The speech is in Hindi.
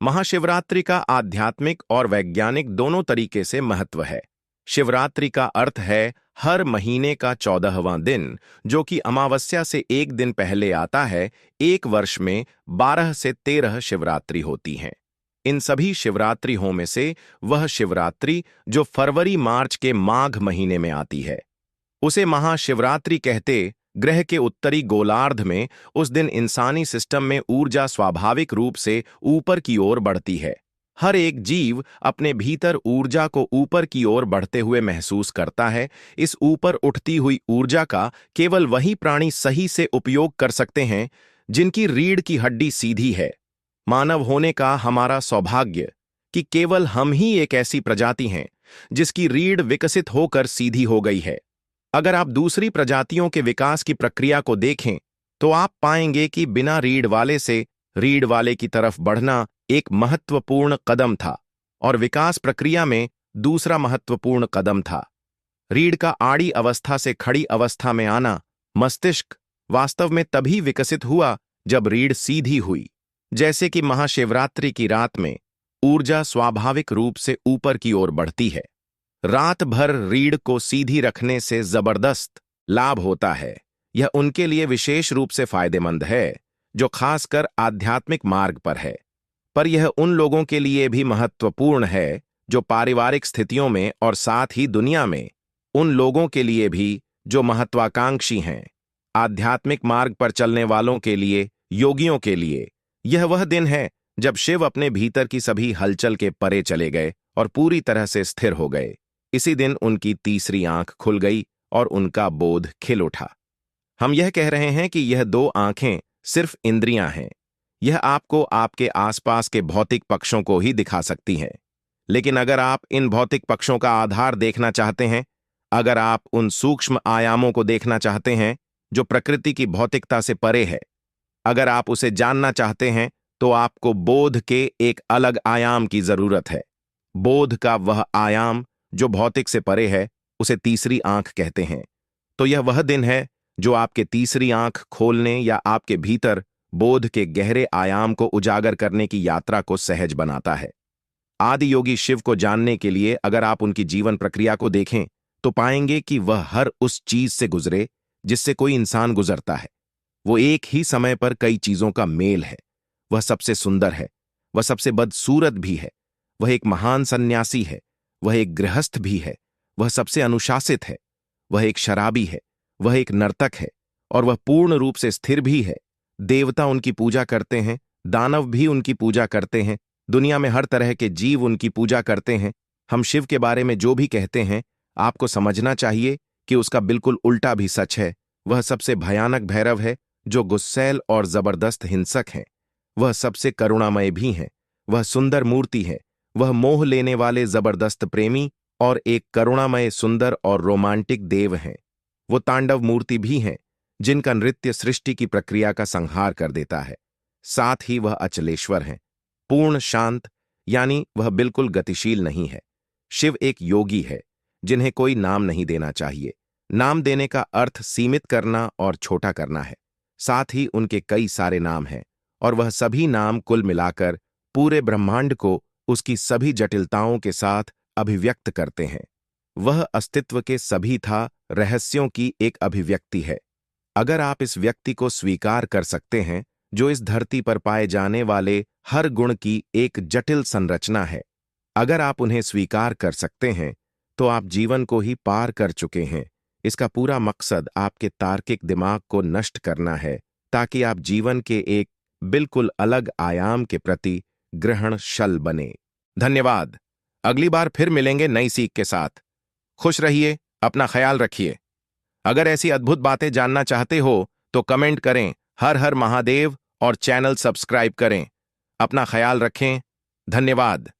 महाशिवरात्रि का आध्यात्मिक और वैज्ञानिक दोनों तरीके से महत्व है। शिवरात्रि का अर्थ है हर महीने का 14वां दिन, जो कि अमावस्या से एक दिन पहले आता है। एक वर्ष में 12 से 13 शिवरात्रि होती हैं। इन सभी शिवरात्रियों में से वह शिवरात्रि जो फरवरी मार्च के माघ महीने में आती है, उसे महाशिवरात्रि कहते। ग्रह के उत्तरी गोलार्ध में उस दिन इंसानी सिस्टम में ऊर्जा स्वाभाविक रूप से ऊपर की ओर बढ़ती है। हर एक जीव अपने भीतर ऊर्जा को ऊपर की ओर बढ़ते हुए महसूस करता है। इस ऊपर उठती हुई ऊर्जा का केवल वही प्राणी सही से उपयोग कर सकते हैं जिनकी रीढ़ की हड्डी सीधी है। मानव होने का हमारा सौभाग्य कि केवल हम ही एक ऐसी प्रजाति हैं जिसकी रीढ़ विकसित होकर सीधी हो गई है। अगर आप दूसरी प्रजातियों के विकास की प्रक्रिया को देखें तो आप पाएंगे कि बिना रीढ़ वाले से रीढ़ वाले की तरफ बढ़ना एक महत्वपूर्ण कदम था और विकास प्रक्रिया में दूसरा महत्वपूर्ण कदम था। रीढ़ का आड़ी अवस्था से खड़ी अवस्था में आना, मस्तिष्क वास्तव में तभी विकसित हुआ जब रीढ़ सीधी हुई। जैसे कि महाशिवरात्रि की रात में ऊर्जा स्वाभाविक रूप से ऊपर की ओर बढ़ती है। रात भर रीढ़ को सीधी रखने से जबरदस्त लाभ होता है। यह उनके लिए विशेष रूप से फायदेमंद है जो खासकर आध्यात्मिक मार्ग पर है, पर यह उन लोगों के लिए भी महत्वपूर्ण है जो पारिवारिक स्थितियों में और साथ ही दुनिया में उन लोगों के लिए भी जो महत्वाकांक्षी हैं। आध्यात्मिक मार्ग पर चलने वालों के लिए, योगियों के लिए यह वह दिन है जब शिव अपने भीतर की सभी हलचल के परे चले गए और पूरी तरह से स्थिर हो गए। इसी दिन उनकी तीसरी आंख खुल गई और उनका बोध खिल उठा। हम यह कह रहे हैं कि यह दो आंखें सिर्फ इंद्रियां हैं। यह आपको आपके आसपास के भौतिक पक्षों को ही दिखा सकती हैं, लेकिन अगर आप इन भौतिक पक्षों का आधार देखना चाहते हैं, अगर आप उन सूक्ष्म आयामों को देखना चाहते हैं जो प्रकृति की भौतिकता से परे है, अगर आप उसे जानना चाहते हैं, तो आपको बोध के एक अलग आयाम की जरूरत है। बोध का वह आयाम जो भौतिक से परे है, उसे तीसरी आंख कहते हैं। तो यह वह दिन है जो आपके तीसरी आंख खोलने या आपके भीतर बोध के गहरे आयाम को उजागर करने की यात्रा को सहज बनाता है। आदि योगी शिव को जानने के लिए अगर आप उनकी जीवन प्रक्रिया को देखें तो पाएंगे कि वह हर उस चीज से गुजरे जिससे कोई इंसान गुजरता है। वो एक ही समय पर कई चीजों का मेल है। वह सबसे सुंदर है, वह सबसे बदसूरत भी है, वह एक महान सन्यासी है, वह एक गृहस्थ भी है, वह सबसे अनुशासित है, वह एक शराबी है, वह एक नर्तक है और वह पूर्ण रूप से स्थिर भी है। देवता उनकी पूजा करते हैं, दानव भी उनकी पूजा करते हैं, दुनिया में हर तरह के जीव उनकी पूजा करते हैं। हम शिव के बारे में जो भी कहते हैं, आपको समझना चाहिए कि उसका बिल्कुल उल्टा भी सच है। वह सबसे भयानक भैरव है जो गुस्सैल और जबरदस्त हिंसक है। वह सबसे करुणामय भी हैं। वह सुंदर मूर्ति है। वह मोह लेने वाले जबरदस्त प्रेमी और एक करुणामय, सुंदर और रोमांटिक देव हैं। वो तांडव मूर्ति भी हैं जिनका नृत्य सृष्टि की प्रक्रिया का संहार कर देता है। साथ ही वह अचलेश्वर हैं, पूर्ण शांत, यानी वह बिल्कुल गतिशील नहीं है। शिव एक योगी है जिन्हें कोई नाम नहीं देना चाहिए। नाम देने का अर्थ सीमित करना और छोटा करना है। साथ ही उनके कई सारे नाम हैं और वह सभी नाम कुल मिलाकर पूरे ब्रह्मांड को उसकी सभी जटिलताओं के साथ अभिव्यक्त करते हैं। वह अस्तित्व के सभी था रहस्यों की एक अभिव्यक्ति है। अगर आप इस व्यक्ति को स्वीकार कर सकते हैं जो इस धरती पर पाए जाने वाले हर गुण की एक जटिल संरचना है, अगर आप उन्हें स्वीकार कर सकते हैं तो आप जीवन को ही पार कर चुके हैं। इसका पूरा मकसद आपके तार्किक दिमाग को नष्ट करना है ताकि आप जीवन के एक बिल्कुल अलग आयाम के प्रति ग्रहणशील बने। धन्यवाद। अगली बार फिर मिलेंगे नई सीख के साथ। खुश रहिए, अपना ख्याल रखिए। अगर ऐसी अद्भुत बातें जानना चाहते हो तो कमेंट करें। हर हर महादेव और चैनल सब्सक्राइब करें। अपना ख्याल रखें। धन्यवाद।